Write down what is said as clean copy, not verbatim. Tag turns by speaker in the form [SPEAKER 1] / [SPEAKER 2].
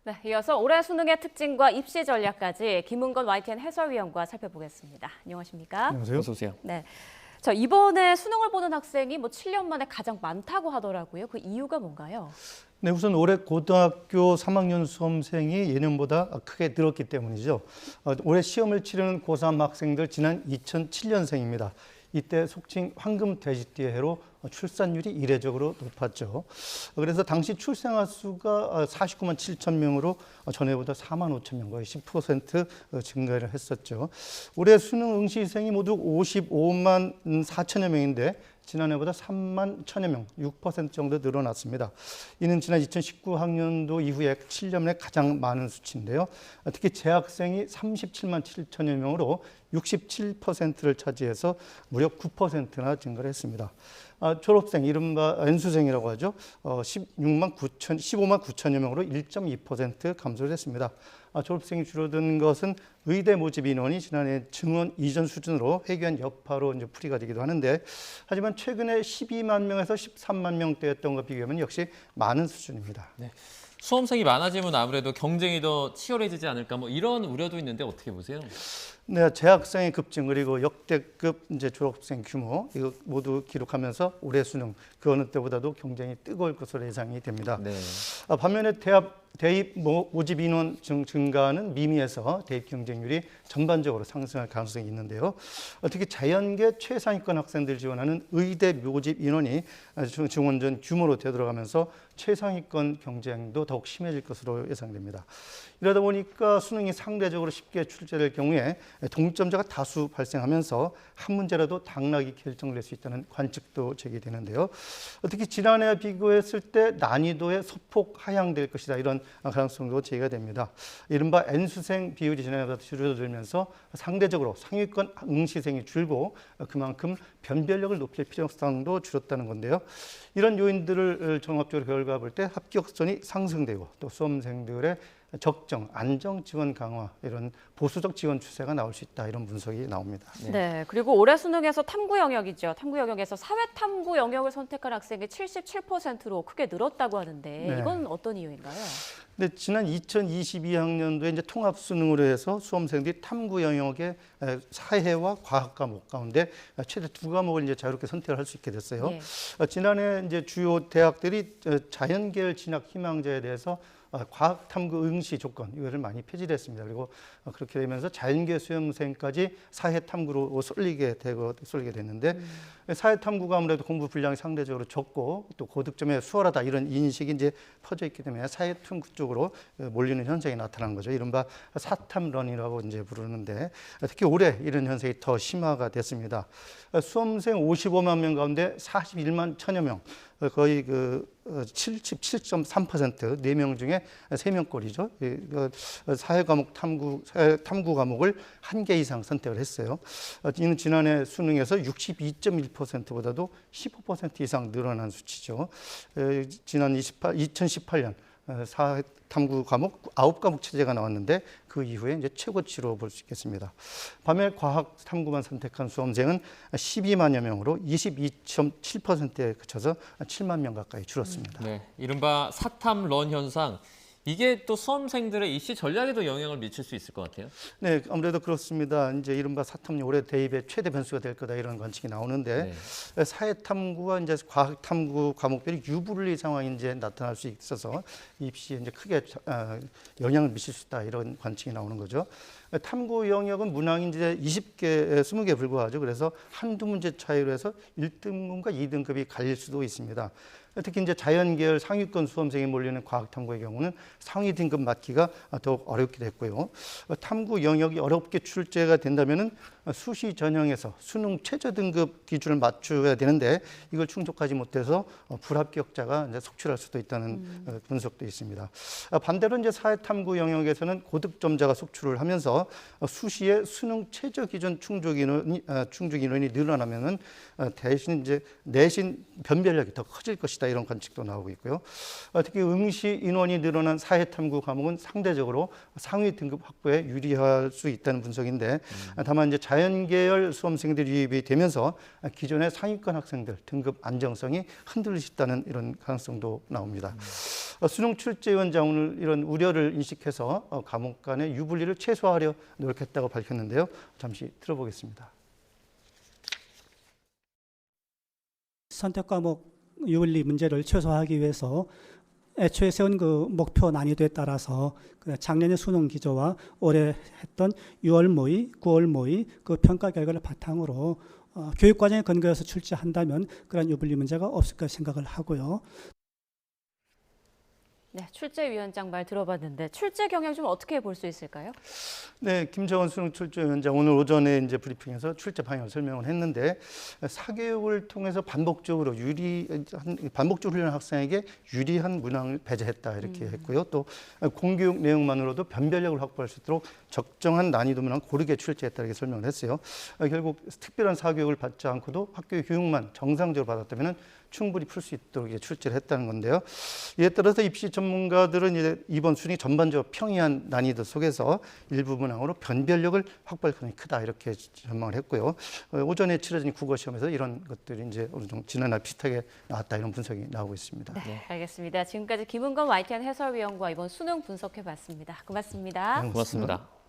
[SPEAKER 1] 네, 이어서 올해 수능의 특징과 입시 전략까지 김은건 YTN 해설위원과 살펴보겠습니다. 안녕하십니까?
[SPEAKER 2] 안녕하세요.
[SPEAKER 3] 어서 오세요.
[SPEAKER 1] 네. 자, 이번에 수능을 보는 학생이 7년 만에 가장 많다고 하더라고요. 그 이유가 뭔가요?
[SPEAKER 2] 네, 우선 올해 고등학교 3학년 수험생이 예년보다 크게 늘었기 때문이죠. 올해 시험을 치르는 고3 학생들 지난 2007년생입니다. 이때 속칭 황금 돼지띠 해로 출산율이 이례적으로 높았죠. 그래서 당시 출생아 수가 49만 7천 명으로 전해보다 4만 5천 명, 거의 10% 증가를 했었죠. 올해 수능 응시생이 모두 55만 4천여 명인데 지난해보다 3만 1천여 명, 6% 정도 늘어났습니다. 이는 지난 2019학년도 이후에 7년 만에 가장 많은 수치인데요. 특히 재학생이 37만 7천여 명으로 67%를 차지해서 무려 9%나 증가를 했습니다. 졸업생, 이른바 N수생이라고 하죠. 15만 9천여 명으로 1.2% 감소를 했습니다. 졸업생이 줄어든 것은 의대 모집 인원이 지난해 증원 이전 수준으로 회귀한 여파로 이제 풀이가 되기도 하는데, 하지만 최근에 12만 명에서 13만 명대였던 것과 비교하면 역시 많은 수준입니다.
[SPEAKER 3] 네. 수험생이 많아지면 아무래도 경쟁이 더 치열해지지 않을까 이런 우려도 있는데 어떻게 보세요?
[SPEAKER 2] 네, 재학생의 급증 그리고 역대급 이제 졸업생 규모 이거 모두 기록하면서 올해 수능 그 어느 때보다도 경쟁이 뜨거울 것으로 예상이 됩니다.
[SPEAKER 3] 네.
[SPEAKER 2] 반면에 대입 모집 인원 증가는 미미해서 대입 경쟁률이 전반적으로 상승할 가능성이 있는데요. 특히 자연계 최상위권 학생들 지원하는 의대 모집 인원이 증원전 규모로 되돌아가면서 최상위권 경쟁도 더욱 심해질 것으로 예상됩니다. 이러다 보니까 수능이 상대적으로 쉽게 출제될 경우에 동점자가 다수 발생하면서 한 문제라도 당락이 결정될 수 있다는 관측도 제기되는데요. 특히 지난해와 비교했을 때 난이도의 소폭 하향될 것이다, 이런 가능성도 제기가 됩니다. 이른바 N수생 비율이 지난해보다 줄어들면서 상대적으로 상위권 응시생이 줄고 그만큼 변별력을 높일 필요성도 줄었다는 건데요. 이런 요인들을 종합적으로 결과 볼 때 합격선이 상승되고 또 수험생들의 적정, 안정 지원 강화, 이런 보수적 지원 추세가 나올 수 있다, 이런 분석이 나옵니다.
[SPEAKER 1] 네, 그리고 올해 수능에서 탐구 영역이죠. 탐구 영역에서 사회 탐구 영역을 선택한 학생이 77%로 크게 늘었다고 하는데
[SPEAKER 2] 네.
[SPEAKER 1] 이건 어떤 이유인가요?
[SPEAKER 2] 네, 지난 2022학년도에 이제 통합 수능으로 해서 수험생들이 탐구 영역의 사회와 과학 과목 가운데 최대 2과목을 이제 자유롭게 선택을 할 수 있게 됐어요.
[SPEAKER 1] 네.
[SPEAKER 2] 지난해 이제 주요 대학들이 자연계열 진학 희망자에 대해서 과학 탐구 응시 조건 이거를 많이 폐지를 했습니다. 그리고 그렇게 되면서 자연계 수험생까지 사회 탐구로 쏠리게 됐는데 사회 탐구가 아무래도 공부 분량이 상대적으로 적고 또 고득점에 수월하다, 이런 인식이 이제 퍼져 있기 때문에 사회 탐구 쪽으로 몰리는 현상이 나타난 거죠. 이른바 사탐런이라고 이제 부르는데, 특히 올해 이런 현상이 더 심화가 됐습니다. 수험생 55만 명 가운데 41만 천여 명, 거의 77.3%, 4명 중에 3명꼴이죠. 사회 탐구 과목을 1개 이상 선택을 했어요. 이는 지난해 수능에서 62.1%보다도 15% 이상 늘어난 수치죠. 지난 2018년 사회 탐구 과목 9과목 체제가 나왔는데 그 이후에 이제 최고치로 볼 수 있겠습니다. 반면 과학 탐구만 선택한 수험생은 12만여 명으로 22.7%에 그쳐서 7만 명 가까이 줄었습니다.
[SPEAKER 3] 네. 이른바 사탐런 현상. 이게 또 수험생들의 입시 전략에도 영향을 미칠 수 있을 것 같아요.
[SPEAKER 2] 네, 아무래도 그렇습니다. 이제 이른바 사탐이 올해 대입의 최대 변수가 될 거다, 이런 관측이 나오는데, 사회 탐구와 이제 과학 탐구 과목별이 유불리 상황이 이제 나타날 수 있어서 입시에 이제 크게 영향을 미칠 수 있다, 이런 관측이 나오는 거죠. 탐구 영역은 문항이 이제 20개, 20개에 불과하죠. 그래서 한두 문제 차이로 해서 1등급과 2등급이 갈릴 수도 있습니다. 특히 이제 자연계열 상위권 수험생이 몰리는 과학탐구의 경우는 상위 등급 맞기가 더욱 어렵게 됐고요. 탐구 영역이 어렵게 출제가 된다면은 수시 전형에서 수능 최저 등급 기준을 맞춰야 되는데 이걸 충족하지 못해서 불합격자가 이제 속출할 수도 있다는 분석도 있습니다. 반대로 이제 사회탐구 영역에서는 고득점자가 속출을 하면서 수시에 수능 최저 기준 충족 인원이 늘어나면은 대신 이제 내신 변별력이 더 커질 것이다, 이런 관측도 나오고 있고요. 특히 응시 인원이 늘어난 사회탐구 과목은 상대적으로 상위 등급 확보에 유리할 수 있다는 분석인데 다만 이제 자연계열 수험생들이 유입이 되면서 기존의 상위권 학생들 등급 안정성이 흔들릴 수 있다는 이런 가능성도 나옵니다. 수능 출제위원장 오늘 이런 우려를 인식해서 과목 간의 유불리를 최소화하려 노력했다고 밝혔는데요. 잠시 들어보겠습니다.
[SPEAKER 4] 선택 과목 유불리 문제를 최소화하기 위해서 애초에 세운 그 목표 난이도에 따라서 그 작년의 수능 기조와 올해 했던 6월 모의, 9월 모의 그 평가 결과를 바탕으로 교육 과정에 근거해서 출제한다면 그런 유불리 문제가 없을 까 생각을 하고요.
[SPEAKER 1] 네, 출제위원장 말 들어봤는데 출제 경향 좀 어떻게 볼 수 있을까요?
[SPEAKER 2] 네, 김정은 수능 출제위원장 오늘 오전에 이제 브리핑에서 출제 방향을 설명을 했는데 사교육을 통해서 반복적으로 훈련한 학생에게 유리한 문항을 배제했다 이렇게 했고요. 또 공교육 내용만으로도 변별력을 확보할 수 있도록 적정한 난이도 문항 고르게 출제했다 이렇게 설명을 했어요. 결국 특별한 사교육을 받지 않고도 학교 교육만 정상적으로 받았다면은 충분히 풀 수 있도록 출제를 했다는 건데요. 이에 따라서 입시 전문가들은 이제 이번 수능이 전반적으로 평이한 난이도 속에서 일부 문항으로 변별력을 확보할 가능성이 크다 이렇게 전망을 했고요. 오전에 치러진 국어 시험에서 이런 것들이 이제 어느 정도 지난날 비슷하게 나왔다 이런 분석이 나오고 있습니다.
[SPEAKER 1] 네, 알겠습니다. 지금까지 김은건 YTN 해설위원과 이번 수능 분석해봤습니다. 고맙습니다.
[SPEAKER 2] 네,
[SPEAKER 3] 고맙습니다.